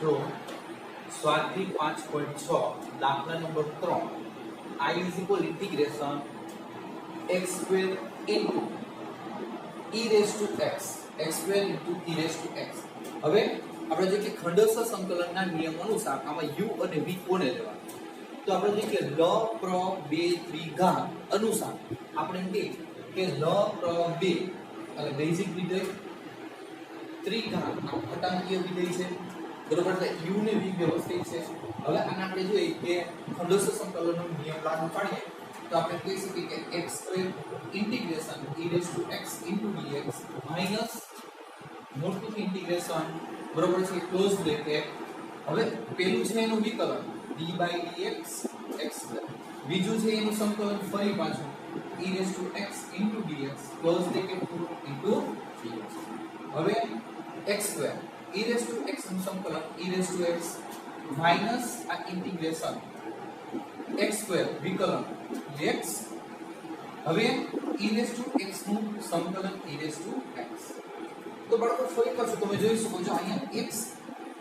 જો સ્વાધ્યાય 5.6 દાખલા number 3 I is equal integration x square into e raised to x x square into e raised to x. હવે આપણે જે કે ખંડસ્થ સંકલનના નિયમ અનુસાર આમાં u અને v કોને લેવા, તો આપણે જે કે લ પ્ર બે ત્રિઘાત અનુસાર આપણે એમ કે લ પ્ર બે એટલે બેઝિક વિધેય ત્રિઘાત ઘાતાંકીય વિધેય છે બરોબર, એટલે u ને v વ્યવસ્થિત છે. હવે આને આપણે જોઈએ કે ખંડસ્થ સંકલનનો નિયમ લાગુ પાડીએ તો આપણે કહી શકીએ કે x square integration e raised to x dx minus મોટું ઇન્ટિગ્રેશન બરોબર છે ક્લોઝ બ્રેકેટ. હવે પેલું છે એનું વિકલન d/dx x સ્ક્વેર, બીજું છે એનું સંકલન ફરી પાછું e raised to x dx close bracket dx. હવે x square e raised to x નું સંકલન e raised to x minus આ ઇન્ટિગ્રેશન x સ્ક્વેર વિકલન x. હવે e raised to x નું સંકલન e raised to x. તો બાળકો ફરી પાછું તમે જોઈ શકો છો અહીંયા x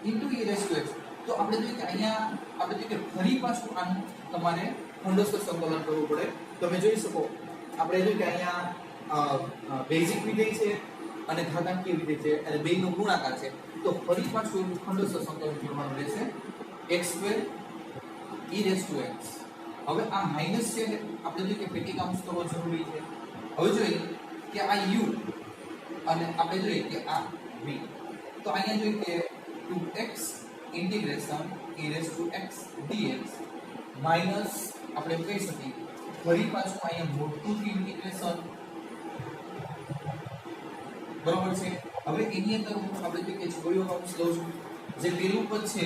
e raised to x, તો આપણે જોઈએ કે અહીંયા આપણે જોઈએ કે ફરી પાછું આનું તમારે ખંડસ્થ સંકલન કરવું પડે. તમે જોઈ શકો આપણે જોઈએ કે અહીંયા બેઝિક વિધેય છે અને ઘાતાંકીય વિધેય છે અને બેયનો ગુણાકાર છે, તો ફરી પાછું ખંડસ્થ સંકલન કરવાનું રહેશે x square e raised to x. હવે આ માઈનસ છે આપણે જોઈએ કે પેટી કાઉન્સ કરવો જરૂરી છે. હવે જોઈએ કે આ u અને આપણે જોઈએ કે આ v, તો અહીંયા જોઈએ કે 2x integration e raised to x dx minus આપણે કહી શકીએ ફરી પાછું અહીંયા મોટું ઇન્ટિગ્રેશન બરોબર છે. હવે એની અંદર હું આપણે જોઈએ કે છોડીઓ કાઉન્સ લઉં છું, જે પેલું પદ છે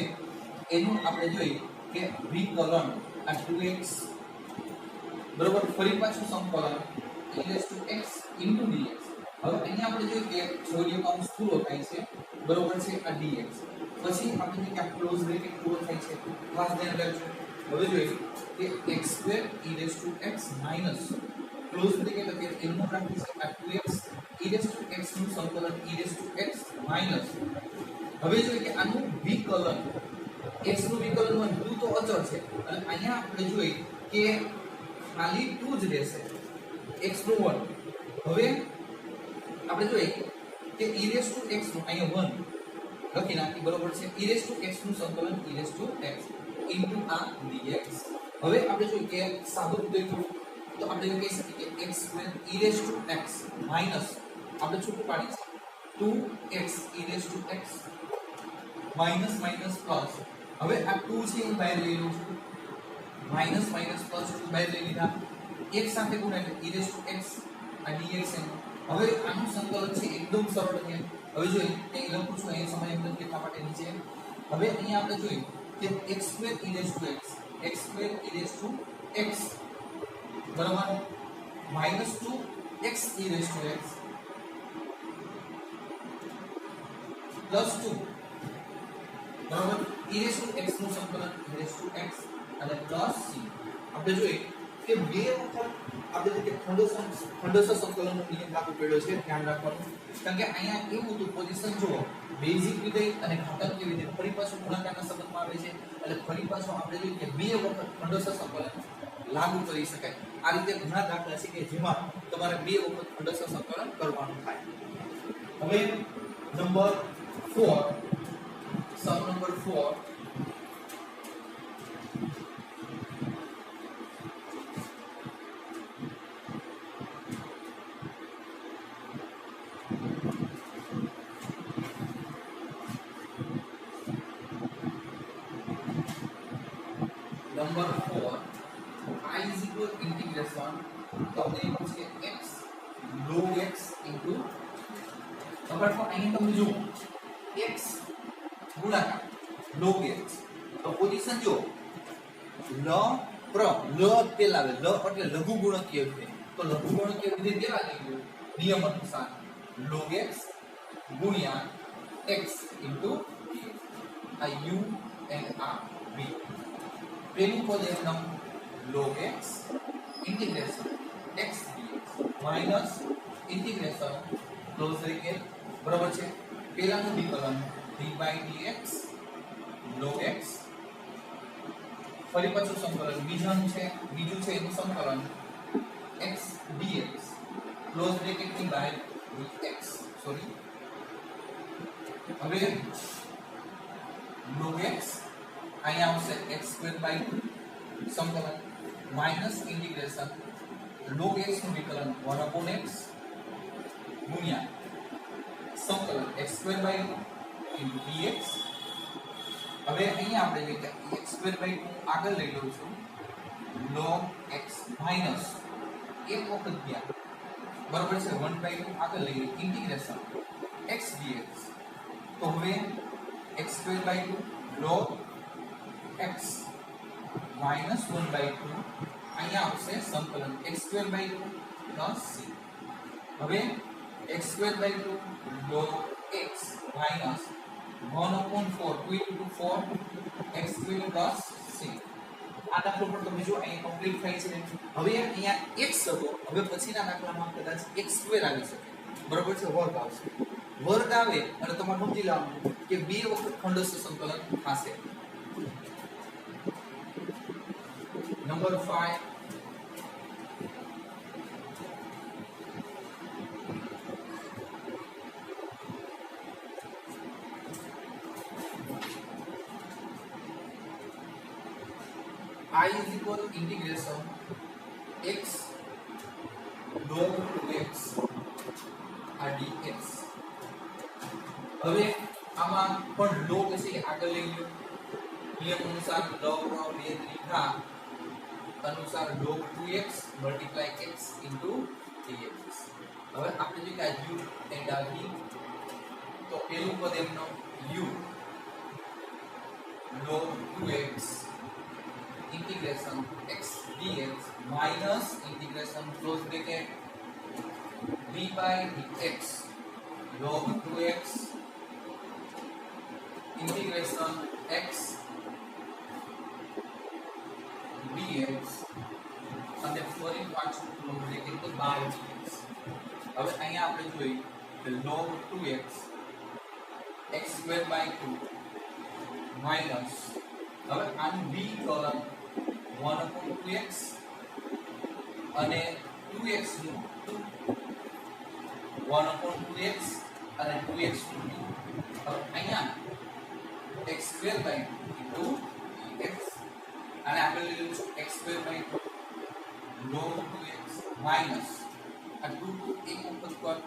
એનું આપણે જોઈએ કે વિકલન આ 2x બરોબર ફરી પાછું સંકલન e raised to x dx. હવે અહીંયા આપણે જોઈએ કે છોડીઓ કાઉન્સ પૂરો થાય છે બરોબર છે આ dx, પછી આપણે જોઈએ કે આ ક્લોઝ બ્રેકેટ પૂરો થાય છે, ખાસ ધ્યાન રાખજો. હવે જોઈએ કે x square e raised to x minus close bracket એટલે એનું રાખી છે આ 2x e raised to x નું સંકલન e raised to x minus. હવે જોઈએ કે આનું વિકલન x નું વિકલન માં 2 તો અચળ છે અને અહીંયા આપણે જોઈએ કે ખાલી 2 જ રહેશે x નું 1. હવે આપણે જોઈએ કે e raised to x નું અહીંયા 1 લખી નાખી બરોબર છે, e raised to x નું સંકલન e raised to x into આ dx. હવે આપણે જોઈએ કે સાદું દેખો તો આપણે એવું કહી શકીએ કે x square e raised to x minus આપણે છૂટું પાડી છે 2x e raised to x minus minus plus. હવે આ 2 છે એ બહાર લઈ લઉં છું, માઈનસ માઈનસ પ્લસ 2 બહાર લઈ લીધા, એક સાથે ગુણ્યા એટલે e raised to x આ dx છે. હવે આનું સંકલન છે એકદમ સરળ છે. હવે જોઈએ કે લખું છું અહીં સમય એકદમ કેટલા માટે નીચે. હવે અહીંયા આપણે જોઈએ કે x square e raised to x square e raised to x બરાબર minus 2x e raised to x plus 2 બરાબર e raised to x નું સંકલન e raised to x અને પ્લસ c. આપણે જોઈએ કે બે વખત આપણે જે ખંડસ્થ સંકલનનો નિયમ લાગુ પડ્યો છે, ધ્યાન રાખવાનું. કારણ કે અહીંયા એવું હતું પોઝિશન જુઓ બેઝિક વિધેય અને ઘાતાંકીય વિધેય ફરી પાછું ગુણાકારના સંબંધમાં આવે છે, એટલે ફરી પાછું આપણે જોઈએ કે બે વખત ખંડસ્થ સંકલન લાગુ કરી શકાય. આ રીતે ઘણા દાખલા છે કે જેમાં તમારે બે વખત ખંડસ્થ સંકલન કરવાનું થાય. હવે નંબર 4 સમ number 4 number 4 I is equal integration તમને એવું છે x log x into number 4 અહીં તમે જુઓ x ગુણાકાર log x, તો પોઝિશન જો લ પ્ર લ પેલા આવે લ એટલે લઘુ ગુણકીય વિધેય, તો લઘુ ગુણકીય વિધેય કેવા લખ્યું નિયમ અનુસાર log x ગુણ્યા x into dx આ u and આ v. પેલું પદ એકદમ log x integration x dx minus integration close bracket બરાબર છે પેલાનું વિકલન d/dx log x ફરી પાછું સંકલન બીજું છે એનું સંકલન x dx ક્લોઝ બ્રેકેટ ની બહાર x સોરી હવે log x અહીંયા આવશે x² સંકલન માઈનસ ઇન્ટિગ્રેશન log x નું વિકલન 1/x ગુણ્યા સંકલન x² dx હવે અહીંયા આપણે જે x² આગળ લઈ લઉં છું log x માઈનસ એક વખત ગયા બરાબર છે 1/2 આગળ લઈએ ઇન્ટિગ્રેશન x dx તો હવે x² log x minus 1/2 અહીંયા આવશે સંકલન x² plus c હવે x² log x minus 1/4 2 into 4 x² plus c આ દાખલો પણ તમે જો અહીં કમ્પ્લીટ થાય છે હવે અહીંયા x હતો હવે પછીના દાખલામાં કદાચ x² આવી શકે બરાબર છે વર્ગ આવશે વર્ગ આવે અને તમારે સમજી લેવાનું કે બે વખત ખંડસ્થ સંકલન થશે number 5 I is equal integration x log 2x dx હવે આમાં પણ log છે આગળ લઈ લો નિયમ અનુસાર log નો બે ત્રિઘા અનુસાર log 2x multiply x into dx હવે આપણે જે કાય u and v તો પેલું પદ એમનો u log 2x integration x dx minus integration close bracket d by dx log 2x integration x dx અને ફરી પાછું close bracket ની બહાર dx હવે અહીંયા આપણે જોઈએ કે log 2x x²/2 minus હવે આનું b કોલમ 1/2x અને 2x નું 1/2x અને 2x નું હવે અહીંયા x²/2 x અને આપણે લઈ લઈશું x² log 2x minus આ 2 એક વખત કર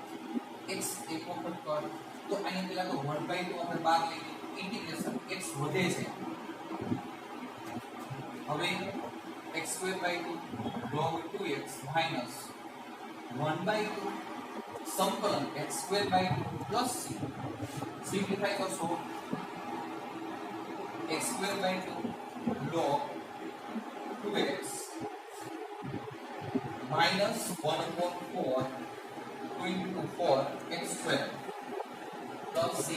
x એક વખત કર તો અહીંયા પેલા તો 1/2 આપણે બહાર લઈએ ઇન્ટિગ્રેશન x વધે છે હવે x² log 2x minus 1/2 સંકલન x² plus c સિમ્પ્લિફાઈ કરશો x² log 2x minus 1/4 2 into 4 x² plus c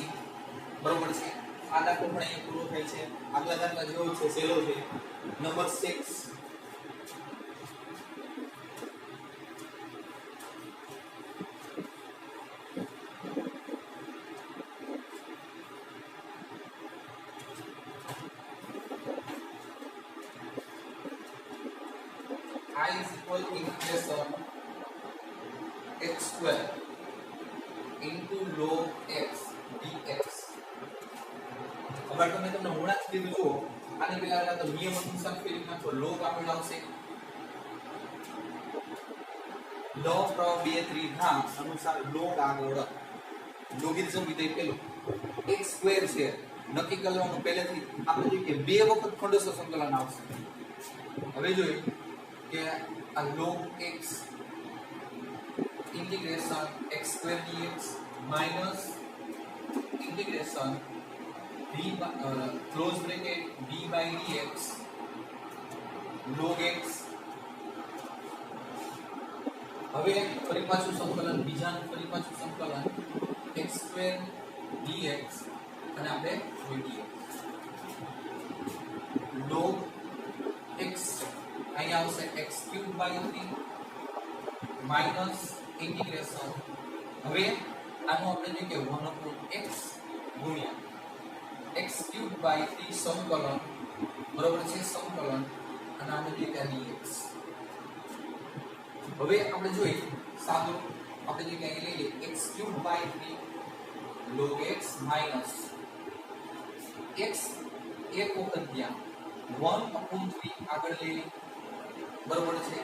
બરોબર છે આ દાખલો પણ અહીંયા પૂરો થાય છે આગલા દાખલા જેવો છે સેલો છે number 6 I is equal integration x² into log x dx હવે તમે તમને હમણાં જ કીધું જો આને પેલા તો નિયમ અનુસાર ફેરીમાં તો log આગળ આવશે log પ્રવાહ બે ત્રિઘા અનુસાર log આગળ લોગિરિધમ વિધેય પેલું x² છે નક્કી કરવાનું પહેલેથી આપણે જોઈએ કે બે વખત ખંડસ્થ સંકલન આવશે હવે જોઈએ કે આ log x integration x² dx minus integration d by close bracket d by dx log x હવે ફરી પાછું સંકલન બીજાનું ફરી પાછું સંકલન x² dx અને આપણે જોઈએ log x અહીંયા આવશે x³ / 3 માઈનસ ઇન્ટિગ્રેશન હવે આનું આપણે જોઈએ કે 1/x ગુણ્યા x³ by 3 સંકલન બરોબર છે સંકલન અને આને લીધે dx. હવે આપણે જોઈએ સાદું આપણે જે કંઈ લઈ લઈએ x³ by 3 log x minus x એક વખત ત્યાં 1/3 આગળ લઈ લઈએ બરોબર છે.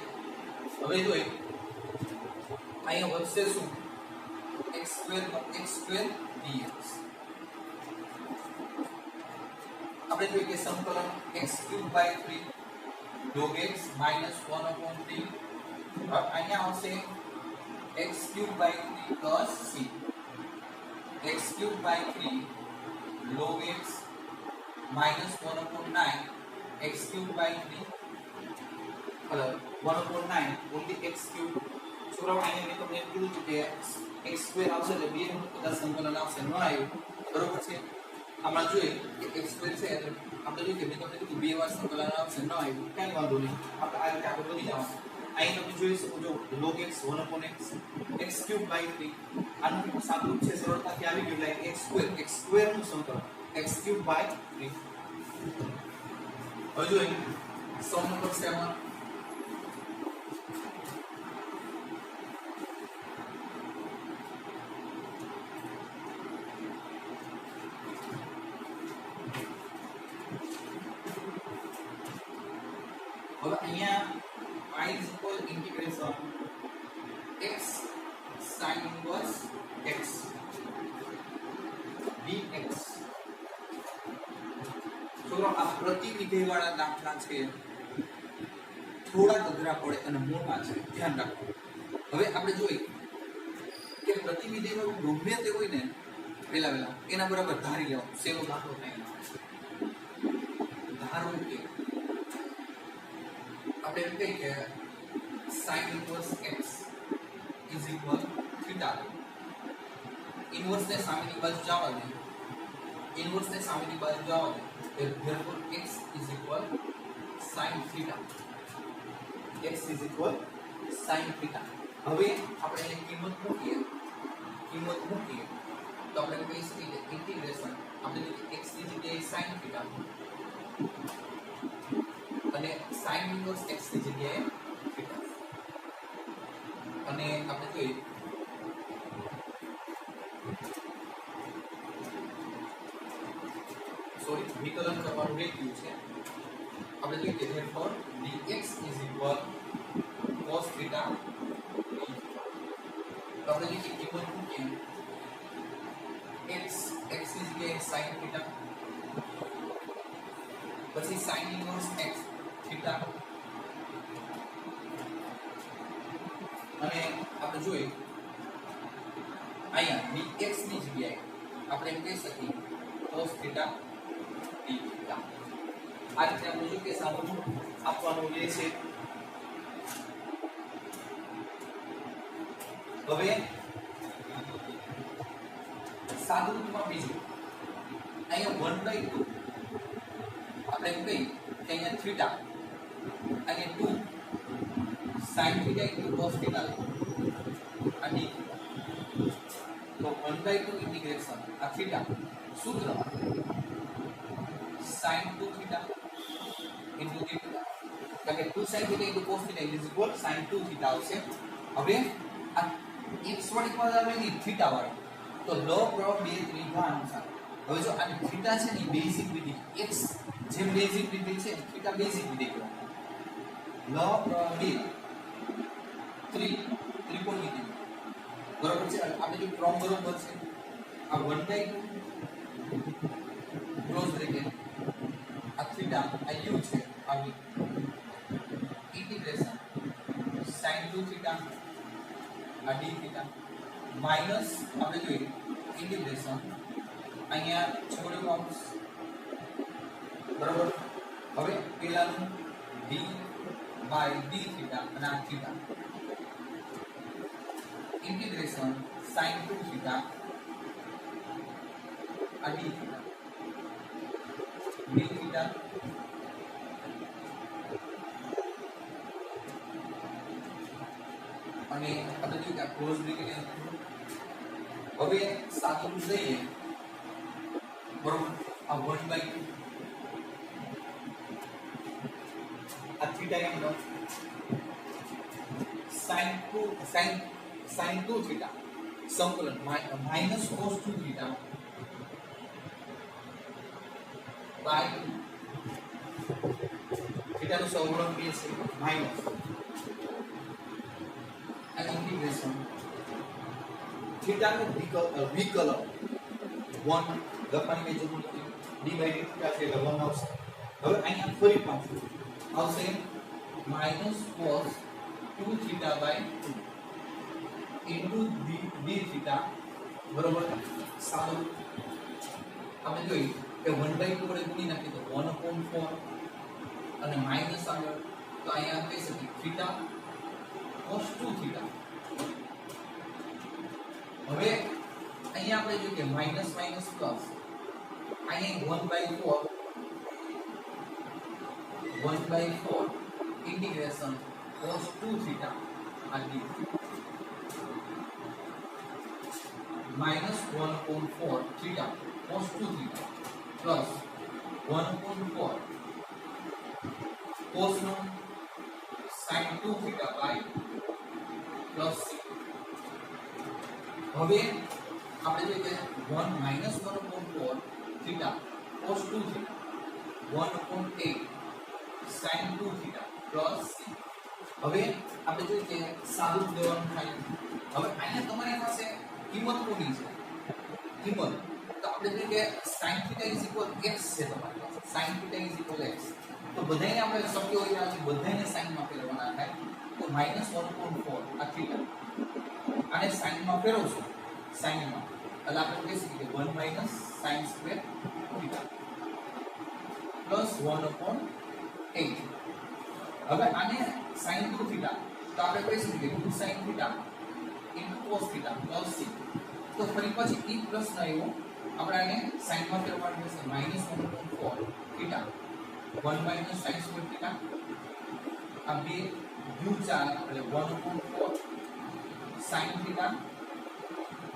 હવે જોઈએ અહીંયા વધશે શું x² dx. આપણે જોઈએ કે સંકલન x³ by 3 log x minus 1/3 અહીંયા આવશે x³ by 3 plus c x³ by 3 log x minus 1/9 x³ by 3 1/9 only x³. છોકરાઓ અહીંયા મેં તમને કીધું હતું કે x² આવશે એટલે બે બધા સંકલન આવશે ન આવ્યું બરોબર છે. આમાં જોઈએ કે x² છે એટલે આપણે જોઈએ કે મેં તમને કીધું બે વાર સંકલન આવશે ન આવ્યું કાંઈ વાંધો નહીં આપણે આ રીતે આગળ વધી જવાનું. અહીં તમે જોઈ શકો છો log x 1/x x³ by 3 આનું સાદું છે સરળતાથી આવી ગયું એટલે x² નું સંકલન x³ by 3. હવે જોઈએ સમ નંબર 7 હવે અહીંયા y is equal integration x sin inverse x dx. તો આ પ્રતિવિધેય વાળા દાખલા છે થોડા અઘરા પડે અને મોટા છે ધ્યાન રાખો. હવે આપણે જોઈએ કે પ્રતિવિધેય વાળું ગમે તે હોય ને પેલા એના બરાબર ધારી લેવાનું. સેલો દાખલો થાય ધારો કે આપણે એમ કહીએ કે sin inverse x is equal theta. Inverse ને સામેની બાજુ જવા દે ઇન્વર્સ ને સામેની બાજુ જવા દે therefore x is equal sin theta. x is equal sin theta. હવે આપણે એને કિંમત મૂકીએ તો આપણે કહી શકીએ કે ઇન્ટિગ્રેશન આપણે x ની જગ્યાએ sin theta અને sin inverse x ની જગ્યાએ theta અને આપણે જોઈએ વિકલન કરવાનું રહી ગયું છે. આપણે જોઈએ કે therefore dx is equal cos theta d. તો આપણે જે કિંમત મૂકીએ x ની જગ્યાએ sin theta પછી sin inverse x theta અને આપણે જોઈએ અહીંયા dx ની જગ્યાએ આપણે એમ કહી શકીએ cos theta d theta. આ રીતે આપણે જોઈએ કે સાદું આપવાનું રહે છે. હવે સાદું રૂપમાં બીજું અહીંયા 1/2 આપણે એમ કહીએ કે અહીંયા થીટા અને 2 sin theta into cos theta અને તો 1/2 ઇન્ટિગ્રેશન આ થીટા સૂત્ર sin 2 theta into theta એટલે 2 sin theta into cos theta is equal sin 2 theta આવશે. હવે આ x વાળી પદ આવે ને થીટા વાળી તો લો પ્રવાહ બે ત્રિભુજ અનુસાર હવે જો આ થીટા છે ને બેઝિક વિધેય x જેમ બેઝિક વિધેય છે થીટા બેઝિક વિધેય લો પ્રવાહ બે ત્રિકોણ વિધેય બરોબર છે. આપણે જો ક્રમ બરોબર છે આ 1/2 ક્લોઝ બ્રેકેટ આ થીટા આ u છે આ v ઇન્ટિગ્રેશન sin 2 થીટા આ d થીટા માઈનસ આપણે જોઈએ ઇન્ટિગ્રેશન અહીંયા છોડ્યું કૌંસ બરાબર. હવે પેલાનું d by d theta અને આ થીટા ઇન્ટિગ્રેશન sin 2 theta આ d theta d theta અને આપણે જોઈએ કે ક્લોઝ બ્રેકેટ હવે સાદું લઈએ બરોબર. આ 1/2 આ થીટા એંગલ sin 2 थीटा संकलन minus cos 2 theta by theta નું સહગુણક 2 છે માઈનસ અને ઇન્ટિગ્રેશન थीटा નું વિકલન 1 લખવાની મેં જરૂર નથી d બાય theta છે એટલે 1 આવશે હવે અહીંયા ફરી પાછું આવશે minus cos 2 theta bye 2 into d theta बराबर सादो આપણે જોઈ કે 1/2 વડે ગુણી નાખી તો 1/4 અને માઈનસ આગળ તો અહીંયા કહી શકીએ થીટા cos 2 થીટા હવે અહીંયા આપણે જોઈએ કે માઈનસ માઈનસ પ્લસ અહીંયા 1/4 इंटीग्रेशन cos 2 थीटा आदि minus 1/4 theta cos 2 theta plus 1/4 cos no sin 2 theta by plus હવે આપણે જોઈએ કે 1 minus 1/4 theta cos 2 theta 1/8 sin 2 theta plus હવે આપણે જોઈએ કે સાદું દેવાનું થાય હવે અહીંયા તમારી પાસે કિંમત કોની છે કિંમત તો આપણે જોઈએ કે sin θ x છે તમારી પાસે sin θ x તો બધાને આપણે શક્ય હોય ત્યાં બધાને sin માં ફેરવવાના થાય તો -1/4 આ θ આને sin માં ફેરવશો sin માં એટલે આપણે કહી શકીએ કે 1 sin સ્ક્વેર θ પ્લસ 1/8 હવે આને sin 2 थीटा તો આપણે કહી શકીએ 2 sin theta cos theta plus c તો ફરી પછી e પ્લસ ના આવ્યો આપણે આને sin માં ફેરવવાનું છે -1/4 थीटा 1 sin स्क्वेर थीटा આ બે u ચાર એટલે 1/4 sin थीटा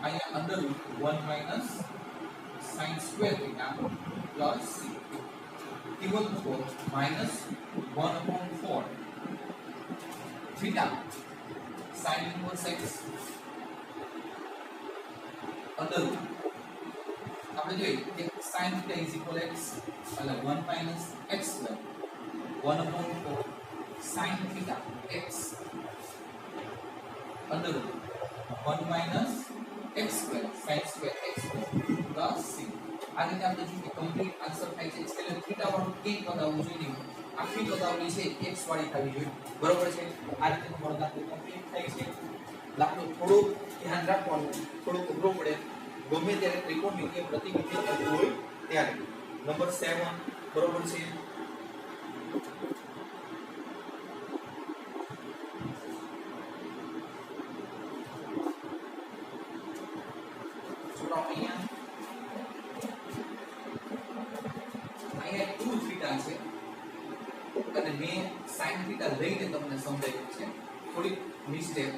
અહીંયા under 1 sin square theta plus c किंमत को -1/4 theta sin inverse x under આપણે જોઈએ કે sin θ x એટલે 1 x square 1/4 sin θ x under 1 x square sin square x plus c આ રીતે આપણે જોઈએ કે કમ્પ્લીટ આન્સર થાય છે એટલે થીટા વાળું કે પદ આવવું જોઈએ આખી પદ આવવી છે x વાળી થવી જોઈએ બરોબર છે આ રીતે તમારો દાખલો કમ્પ્લીટ થાય છે દાખલો થોડો ધ્યાન રાખવાનું થોડો અઘરો પડે ગમે ત્યારે ત્રિકોણમિતિય પ્રતિનિધિત્વ કરવું હોય ત્યારે નંબર 7 બરોબર છે છોકરાઓ અહીંયા 2 થીટા છે અને મેં sin થીટા લઈને તમને સમજાવ્યું છે થોડી મિસ્ટેક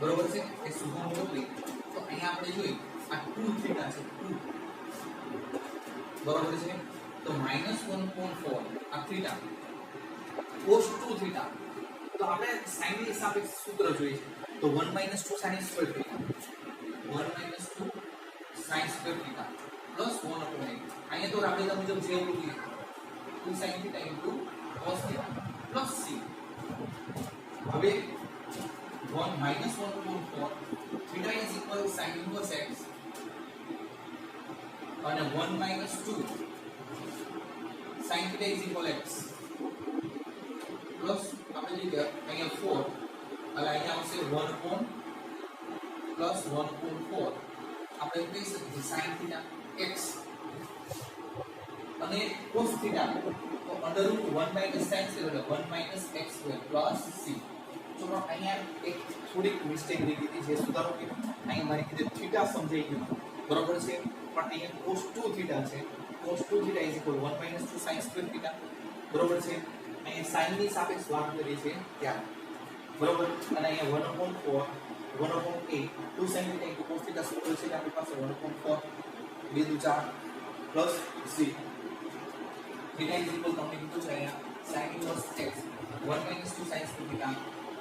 બરોબર છે એ સુધરો મોકલી તો અહીંયા આપણે જોઈએ આ 2 થીટા છે 2 બરોબર છે તો -1/4 આ થીટા cos 2 થીટા તો આપણે sin ની હિસાબે સૂત્ર જોઈએ તો 1 - 2 sin square theta 1 - 2 sin square theta plus 1/8 અહીંયા તો રાબેતા મુજબ જે એવું લઈએ 2 sin θ cos θ plus c હવે 1 - 1/4 θ is equal sin inverse x અને 1 - 2 sin θ is equal x plus આપણે જે અહીંયા 4 એટલે અહીંયા આવશે 1 પ્લસ 1/4 આપણે કહી શકીએ sin θ x અને cos θ તો અંડર રૂટ 1 - sin એટલે 1 - x સ્ક્વેર પ્લસ c ચલો અહીંયા એક થોડીક મિસ્ટેક રહી ગઈ જે સુધારો કે અહીંયા મારી કીધે થીટા સમજાઈ ગયું બરોબર છે પણ અહીંયા cos 2 થીટા છે cos 2 theta = 1 - 2 sin square theta બરોબર છે અહીંયા sin ની સાપેક્ષ વાત કરી છે ત્યાં બરોબર અને અહીંયા 1/4 1/8 2 sin θ cos θ સૂત્ર છે આપણી પાસે 1/4 2 * 4 plus c theta is equal તમને કીધું છે અહીંયા sin inverse x 1 - 2 sin square theta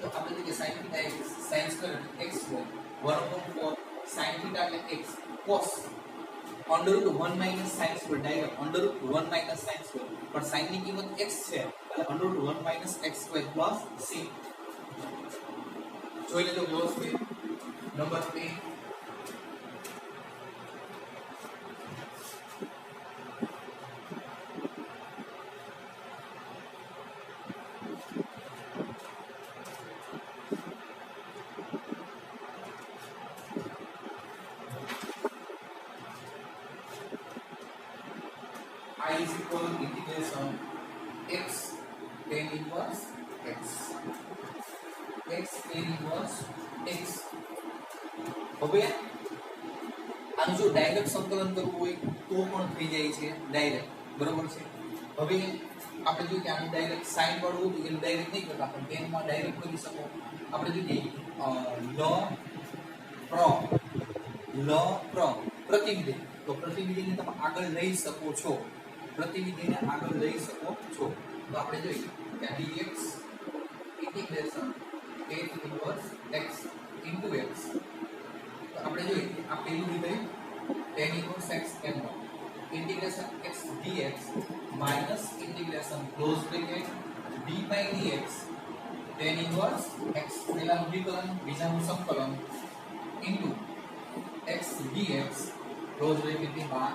તો આપણે જે sin theta x sin square x square 1/4 sin theta એટલે x cos under root 1 - sin square direct under root 1 - sin square पर sin ની કિંમત x છે એટલે under root 1 - x square plus c જોઈ લેજો વ્યવસ્થિત number 2 I is equal to integration x tan inverse x tan inverse x હવે આનું જો ડાયરેક્ટ સંકલન કરવું હોય તો પણ થઈ જાય છે ડાયરેક્ટ બરોબર છે હવે આપણે જો કે આનું ડાયરેક્ટ સાઈન વાળું હતું એટલે ડાયરેક્ટ નહીં કરતા પણ tan માં ડાયરેક્ટ કરી શકો આપણે જોઈએ પ્રતિનિધિ તો પ્રતિનિધિને તમે આગળ લઈ શકો છો પ્રતિનિધિને આગળ લઈ શકો છો તો આપણે જોઈએ કે dx integration tan inverse x into x તો આપણે જોઈએ આ પહેલું રીતે tan inverse x n1 integration x dx minus integration close bracket d by dx tan inverse x પહેલાનું વિકલન બીજાનું સંકલન into x dx close bracket ની બહાર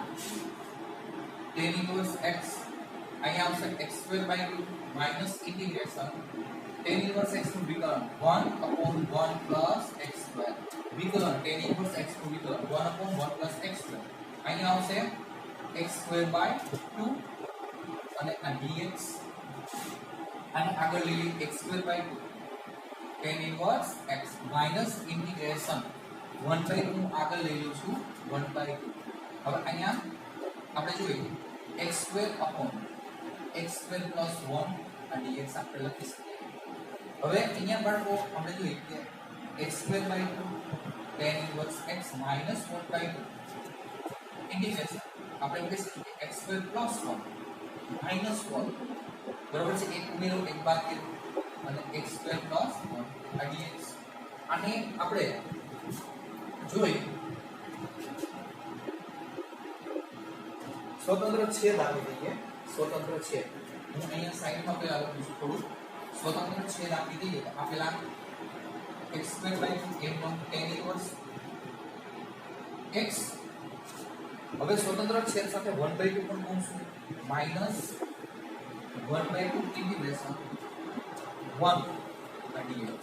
tan inverse x અહીંયા આવશે x2/2 minus integration tan inverse x નું વિકલન 1/1 plus x2 વિકલન tan inverse x નું વિકલન 1/1 plus x2 અહીંયા આવશે x2/2 અને આ dx અને આગળ લઈ લઈએ x2/2 tan inverse x minus integration 1/2 આગળ લઈ લઉં છું 1/2 હવે અહીંયા આપણે જોઈએ x2 upon x2 plus 1 અને dx આપણે લખી શકીએ હવે અહીંયા બાળકો આપણે જોઈએ કે x2/2 tan inverse x minus 1/2 integration આપણે કહી શકીએ કે x2 plus 1 minus 1 બરાબર છે એક ઉમેરો એક બાદ કરો અને x2 plus 1 આ dx અને આપણે જોઈએ स्वतंत्र छेद આપી દઈએ स्वतंत्र छेद હું અહીંયા સાઈડ માં પેલા લખું છું થોડું स्वतंत्र छेद આપી દઈએ તો આપેલા x2/m1 tan inverse x હવે स्वतंत्र छेद સાથે 1/2 પણ ગુણશું માઈનસ 1/2 ઇન્ટિગ્રેશન 1 dx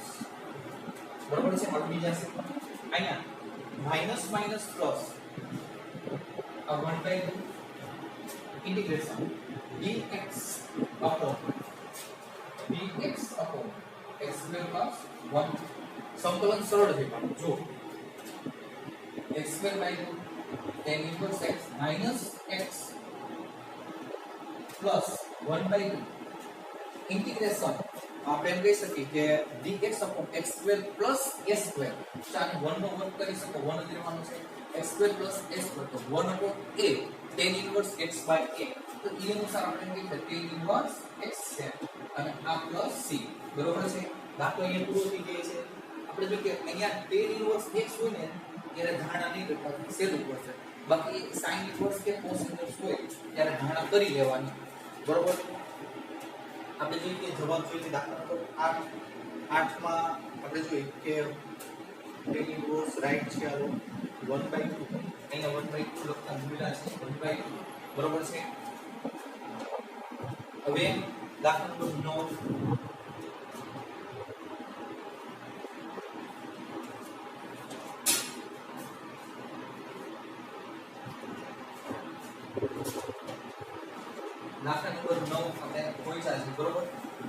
બરાબર છે મળી જશે અહીંયા માઈનસ માઈનસ પ્લસ આ 1/2 integration dx upon x square plus 1 संकलन सरल है जो x2/2 tan inverse x minus x plus 1/2 integration આપણે એમ કહી શકીએ કે dx upon x2 plus a2 ચાલો 1 નો વર્ગ કરી શકો 1 જ રહેવાનું છે x2 plus a2 તો 1 upon a tan inverse x by a તો એ અનુસાર આપણે કહીએ કે tan inverse x છે અને આ પ્લસ c બરોબર છે દાખલો અહીંયા પૂરો થઈ ગયો છે આપણે જો કે અહીંયા tan inverse x હોય ને ત્યારે ધારણા નહીં કરતા સેલું પડશે બાકી sin inverse કે cos inverse હોય ત્યારે ધારણા કરી લેવાની બરોબર આપણે જોઈએ કે જવાબ જોઈએ દાખલા નંબર 8 માં આપણે જોઈએ કે tan inverse રાઈટ છે આલો 1/2 અહીંયા 1/2 લખતા ભૂલ્યા છે 1/2 બરોબર છે હવે દાખલા નંબર 9 દાખલા નંબર 9 આપણે પહોંચ્યા છે બરોબર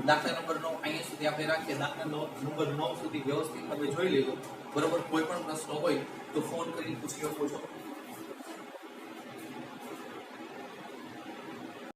દાખલા નંબર 9 અહીંયા સુધી આપણે રાખીએ દાખલા નંબર 9 સુધી વ્યવસ્થિત તમે જોઈ લેજો બરોબર કોઈ પણ પ્રશ્ન હોય તો ફોન કરીને પૂછી શકો છો